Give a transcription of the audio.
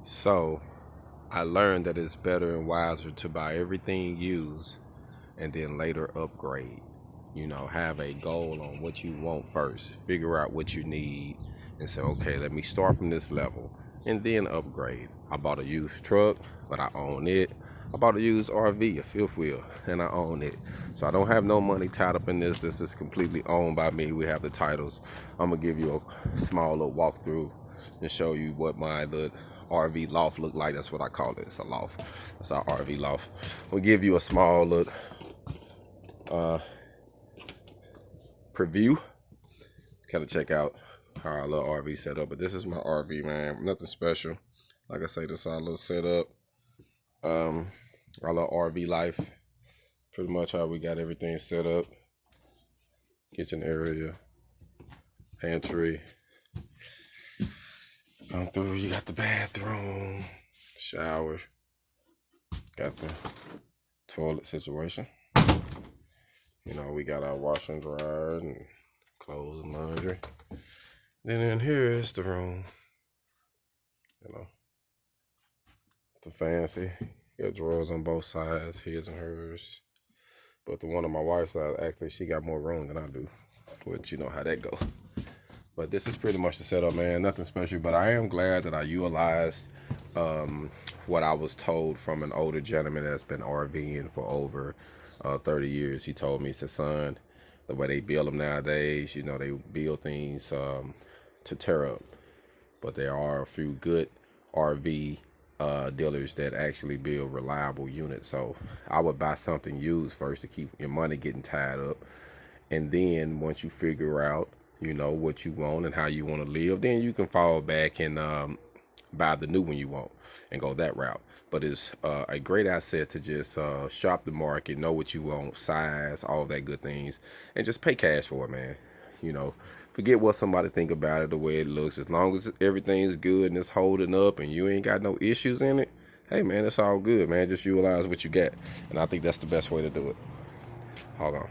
So I learned that it's better and wiser to buy everything used and then later upgrade. Have a goal on what you want first, figure out what you need, and say, okay, let me start from this level and then upgrade. I bought a used truck, but I own it. I bought a used RV, a fifth wheel, and I own it. So I don't have no money tied up in this. This is completely owned by me. We have the titles. I'm gonna give you a small little walkthrough and show you what my little RV loft look like. That's what I call it. It's a loft. That's our RV loft. We'll give you a small look preview. Kind of check out how our little RV set up. But this is my RV, man. Nothing special. Like I say, this is our little setup. Our little RV life. Pretty much how we got everything set up. Kitchen area, pantry. Come through, you got the bathroom, shower, got the toilet situation. We got our washer and dryer and clothes and laundry. Then in here is the room. The fancy. Got drawers on both sides, his and hers. But the one on my wife's side, actually, she got more room than I do. Which you know how that go. But this is pretty much the setup, man. Nothing special, but I am glad that I utilized what I was told from an older gentleman that's been RVing for over 30 years. He told me, he said, son, the way they build them nowadays, they build things to tear up. But there are a few good RV dealers that actually build reliable units. So I would buy something used first to keep your money getting tied up. And then once you figure out, what you want and how you want to live, then you can fall back and buy the new one you want and go that route. But it's a great asset to just shop the market, know what you want, size, all that good things, and just pay cash for it, man. Forget what somebody think about it, the way it looks. As long as everything's good and it's holding up and you ain't got no issues in it, hey, man, it's all good, man. Just utilize what you got. And I think that's the best way to do it. Hold on.